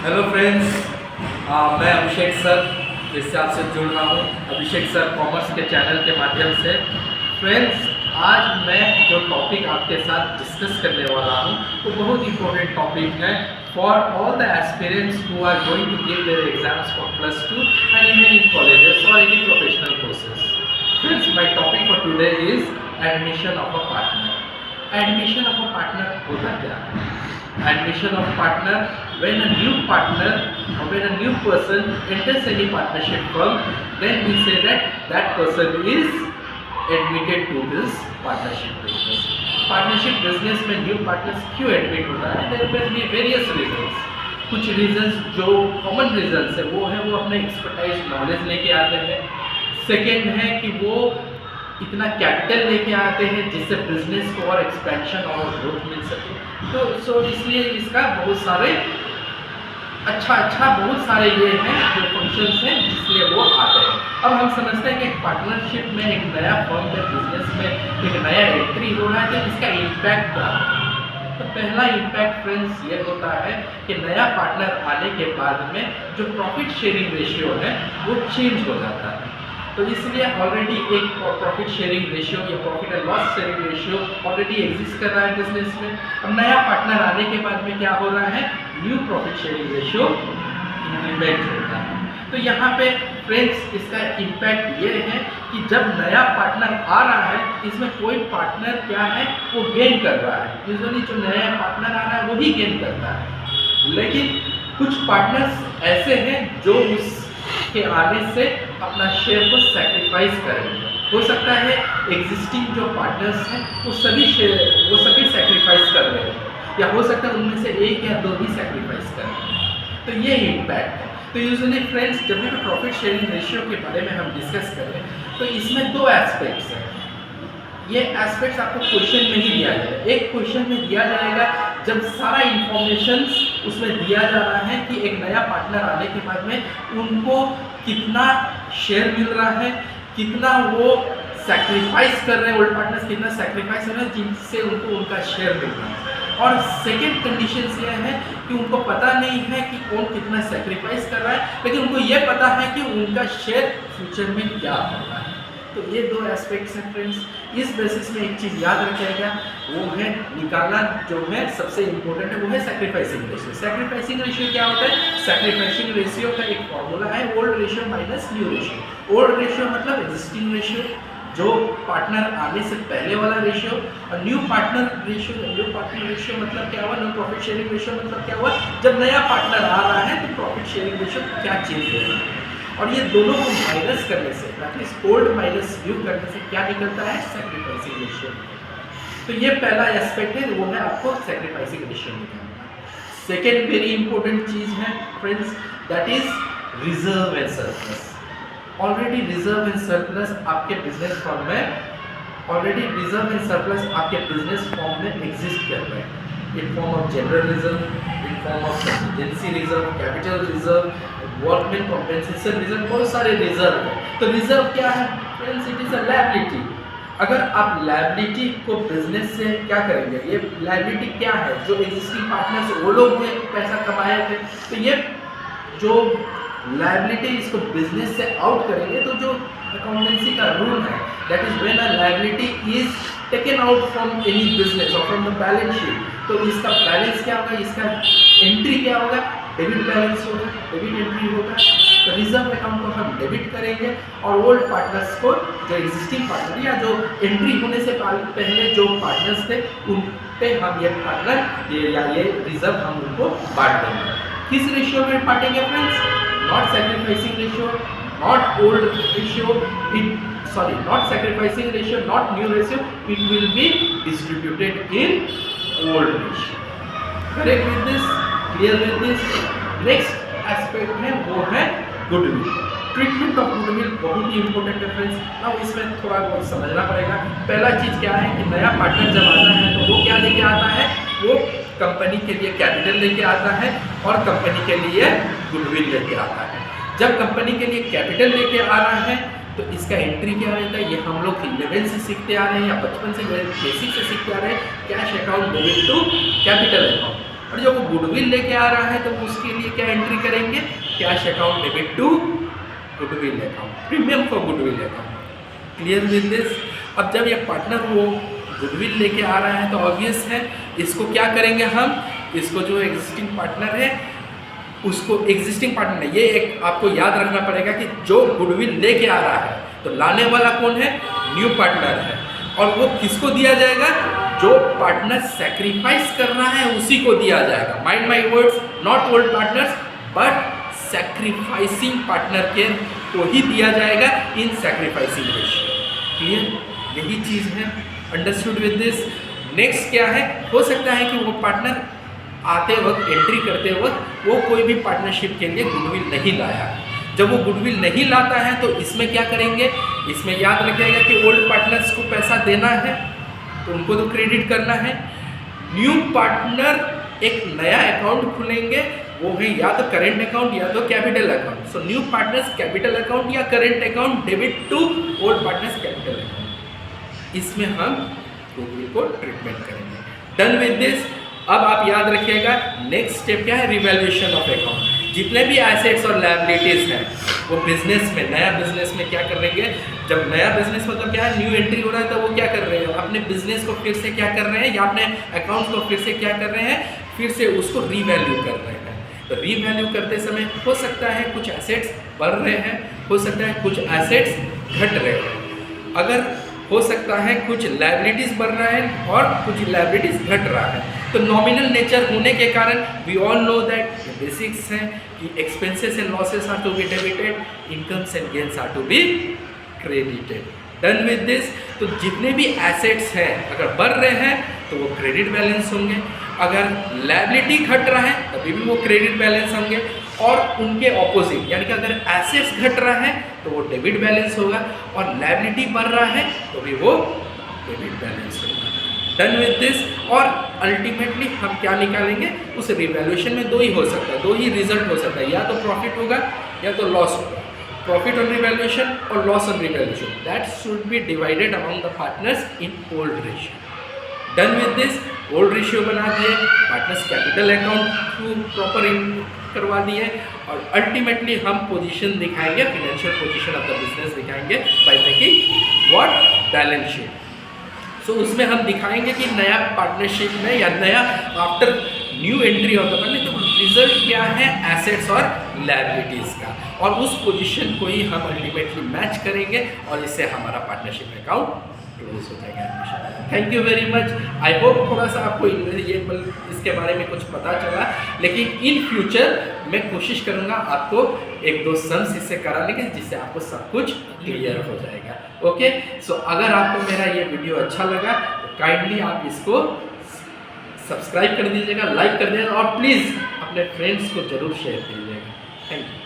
Hello friends, मैं अभिषेक sir फिर से आपसे जुड़ रहा हूँ। अभिषेक सर कॉमर्स के चैनल के माध्यम से। फ्रेंड्स, आज मैं जो टॉपिक आपके साथ डिस्कस करने वाला हूँ वो बहुत इंपॉर्टेंट टॉपिक है for all the aspirants who are going to give their exams for +2 and even in colleges और any professional courses. Friends, my topic for today is admission of a partner. Admission of a partner होता क्या है? Admission of partner, when a new partner or when a new person enters any partnership firm, then we say that that person is admitted to this partnership business. Partnership business में new partners क्यों admit होता है? There may be various reasons. कुछ reasons जो common reasons है वो अपने expertise knowledge लेके आते हैं। सेकेंड है कि वो इतना कैपिटल लेके आते हैं जिससे बिजनेस को और एक्सपेंशन और ग्रोथ मिल सके। तो इसलिए इसका बहुत सारे बहुत सारे ये हैं जो फंक्शंस हैं जिसलिए वो आते हैं। अब हम समझते हैं कि एक पार्टनरशिप में एक नया फर्म के बिजनेस में एक नया एंट्री हो रहा है तो इसका इम्पैक्ट क्या है। तो पहला इम्पैक्ट फ्रेंड्स ये होता है कि नया पार्टनर आने के बाद में जो प्रॉफिट शेयरिंग रेशियो है वो चेंज हो जाता है। तो इसलिए ऑलरेडी एक प्रॉफिट शेयरिंग रेशियो या profit and loss sharing ratio already exist कर रहा है बिजनेस में। अब नया पार्टनर आने के बाद में क्या हो रहा है, new profit sharing ratio implement होता है। तो यहाँ पे फ्रेंड्स इसका इम्पैक्ट ये है कि जब नया पार्टनर आ रहा है इसमें कोई पार्टनर क्या है वो गेन कर रहा है। यूजुअली जो नया पार्टनर आ रहा है वही गेन करता है, लेकिन कुछ पार्टनर्स ऐसे हैं जो उसके आने से अपना शेयर को सैक्रिफाइस करेंगे। हो सकता है एग्जिस्टिंग जो पार्टनर्स हैं वो सभी सैक्रिफाइस कर रहे हैं या हो सकता है उनमें से एक या दो ही सैक्रिफाइस कर रहे हैं। तो ये इम्पैक्ट है। तो यूजुअली फ्रेंड्स जब भी प्रॉफिट शेयरिंग रेशियो के बारे में हम डिस्कस करें तो इसमें दो एस्पेक्ट्स हैं। ये एस्पेक्ट्स आपको क्वेश्चन में ही दिया जाएगा। एक क्वेश्चन में दिया जाएगा जब सारा इंफॉर्मेशन उसमें दिया जा रहा है कि एक नया पार्टनर आने के बाद में उनको कितना शेयर मिल रहा है, कितना वो सैक्रिफाइस कर रहे हैं, ओल्ड पार्टनर्स कितना सैक्रिफाइस कर रहे हैं जिनसे उनको उनका शेयर मिल रहा है। और सेकेंड कंडीशन ये है कि उनको पता नहीं है कि कौन कितना सैक्रिफाइस कर रहा है, लेकिन उनको ये पता है कि उनका शेयर फ्यूचर में क्या होगा। तो ये दो एस्पेक्ट्स हैं फ्रेंड्स। इस बेसिस में एक चीज़ याद रखिएगा, वो है निकालना जो है सबसे इम्पोर्टेंट है वो है सैक्रिफाइसिंग रेशियो। सैक्रिफाइसिंग रेशियो क्या होता है? सैक्रिफाइसिंग रेशियो का एक फॉर्मूला है old ratio minus new ratio. Old ratio मतलब एग्जिस्टिंग रेशियो, जो पार्टनर आने से पहले वाला रेशियो, और न्यू पार्टनर रेशियो मतलब क्या हुआ, न्यू प्रॉफिट शेयरिंग रेशियो मतलब क्या हुआ, जब नया पार्टनर आ रहा है तो प्रॉफिट शेयरिंग रेशियो क्या चेंज हो रहा है। और ये दोनों को माइनस करने से ओल्ड माइनस न्यू करने से क्या निकलता है, सैक्रिफाइसिंग रेशियो। तो ये पहला एस्पेक्ट है वो है आपको सैक्रिफाइसिंग रेशियो निकालना। सेकेंड वेरी इंपॉर्टेंट चीज है friends, that is reserve and surplus. Already reserve and surplus आपके बिजनेस फॉर्म में एग्जिस्ट कर रहे हैं in form of general reserve, in form of contingency reserve, capital reserve, workman compensation reserve, बहुत सारे reserve है। तो रिजर्व क्या है friends? It is a liability. अगर आप लायबिलिटी को बिजनेस से क्या करेंगे, ये लायबिलिटी क्या है, जो एग्जिस्टिंग पार्टनर्स वो लोग पैसा कमाए थे, तो ये जो लायबिलिटी इसको बिजनेस से आउट करेंगे तो जो अकाउंटेंसी का रूल है that is when a liability is taken out from any business और फ्रॉम द बैलेंस शीट, तो इसका बैलेंस क्या होगा, इसका एंट्री क्या होगा, डेबिट बैलेंस होगा, डेबिट एंट्री होगा। तो रिजर्व अकाउंट को हम डेबिट करेंगे और ओल्ड पार्टनर्स को, जो एग्जिस्टिंग पार्टनर या जो एंट्री होने से पहले जो पार्टनर्स थे उन पे हम ये पार्टनर या ये रिजर्व हम उनको बांट देंगे। किस रेशियो में बांटेंगे friends? Not sacrificing ratio, not old ratio, not sacrificing ratio, not new ratio, it will be distributed in old ratio. Correct with this? Clear with this? Next aspect है वो है goodwill. ट्रीटमेंट ऑफ गुडविल बहुत ही important है friends. अब इसमें थोड़ा बहुत समझना पड़ेगा। पहला चीज़ क्या है कि नया पार्टनर जब आता है तो वो क्या लेके आता है, वो कंपनी के लिए कैपिटल लेके आता है और कंपनी के लिए गुडविल लेके आता है। जब कंपनी के लिए कैपिटल लेके आ रहा है तो इसका एंट्री क्या रहता है, ये हम लोग 11 से सीखते आ रहे हैं या बचपन से बेसिक से सीखते आ रहे हैं, cash account debit to capital account. और जब वो गुडविल लेके आ रहा है तो उसके लिए क्या एंट्री करेंगे, cash account debit to goodwill account, premium for goodwill account. Clear with this? अब जब ये पार्टनर वो गुडविल लेके आ रहा है तो ऑब्वियस है इसको क्या करेंगे हम, इसको जो एग्जिस्टिंग पार्टनर है उसको, एग्जिस्टिंग पार्टनर, ये एक आपको याद रखना पड़ेगा कि जो गुडविल लेके आ रहा है तो लाने वाला कौन है, न्यू पार्टनर है। और वो किसको दिया जाएगा, जो पार्टनर सैक्रिफाइस कर रहा है उसी को दिया जाएगा। Mind my words, not old partners but sacrificing partner के को ही दिया जाएगा इन सैक्रिफाइसिंग रेशियो। क्लियर? यही चीज़ है। Understood with this? नेक्स्ट क्या है, हो सकता है कि वो पार्टनर आते वक्त, एंट्री करते वक्त वो कोई भी पार्टनरशिप के लिए गुडविल नहीं लाया। जब वो गुडविल नहीं लाता है तो इसमें क्या करेंगे, इसमें याद रखिएगा कि ओल्ड पार्टनर्स को पैसा देना है तो उनको तो क्रेडिट करना है। न्यू पार्टनर एक नया अकाउंट खुलेंगे, वो है या तो करेंट अकाउंट या तो capital account. So new partners capital account या current account debit to old partners capital account, इसमें हम गुडविल को ट्रीटमेंट करेंगे। Done with this? अब आप याद रखिएगा नेक्स्ट स्टेप क्या है, रिवैल्यूएशन ऑफ अकाउंट। जितने भी एसेट्स और लायबिलिटीज हैं वो बिजनेस में, नया बिजनेस में क्या करेंगे, जब नया बिजनेस मतलब क्या है, न्यू एंट्री हो रहा है तो वो क्या कर रहे हैं, अपने बिजनेस को फिर से क्या कर रहे हैं या अपने अकाउंट्स को फिर से क्या कर रहे हैं, फिर से उसको रीवैल्यू कर रहे हैं। तो रीवैल्यू करते समय हो सकता है कुछ एसेट्स बढ़ रहे हैं, हो सकता है कुछ एसेट्स घट रहे हैं, अगर हो सकता है कुछ लायबिलिटीज बढ़ रहा है और कुछ लायबिलिटीज घट रहा है। तो नॉमिनल नेचर होने के कारण we all know that basics हैं कि expenses and losses are to be debited, incomes and gains are to be credited. Done with this? तो जितने भी एसेट्स हैं अगर बढ़ रहे हैं तो वो क्रेडिट बैलेंस होंगे, अगर लायबिलिटी घट रहा है तभी भी वो क्रेडिट बैलेंस होंगे, और उनके ऑपोजिट यानी कि अगर एसेट्स घट रहा है तो वो डेबिट बैलेंस होगा, और लायबिलिटी बढ़ रहा है तो भी वो डेबिट बैलेंस होगा। Done with this? और अल्टीमेटली हम क्या निकालेंगे, उस रिवैल्यूएशन में दो ही हो सकता है, दो ही रिजल्ट हो सकता है, या तो प्रॉफिट होगा या तो लॉस होगा। प्रॉफिट ऑन रिवैल्यूएशन और loss on revaluation, that should be divided among the partners in old ratio. Done with this? Old ratio बना दिए, partners capital account through proper करवा दिए, और अल्टीमेटली हम पोजीशन दिखाएंगे, financial position of the business दिखाएंगे by making what, balance sheet. So उसमें हम दिखाएंगे कि नया पार्टनरशिप में या नया after new entry of the partner तो रिजल्ट क्या है एसेट्स और लायबिलिटीज़ का, और उस पोजीशन को ही हम अल्टीमेटली मैच करेंगे और इससे हमारा पार्टनरशिप अकाउंट क्लोज हो जाएगा। Thank you very much. I hope थोड़ा सा आपको ये इसके बारे में कुछ पता चला, लेकिन इन फ्यूचर मैं कोशिश करूँगा आपको एक दो सम्स इससे कराने के, जिससे आपको सब कुछ क्लियर हो जाएगा। ओके, सो अगर आपको मेरा ये वीडियो अच्छा लगा तो काइंडली आप इसको सब्सक्राइब कर दीजिएगा, लाइक कर दीजिएगा, और प्लीज़ अपने फ्रेंड्स को जरूर शेयर कीजिएगा। Thank you.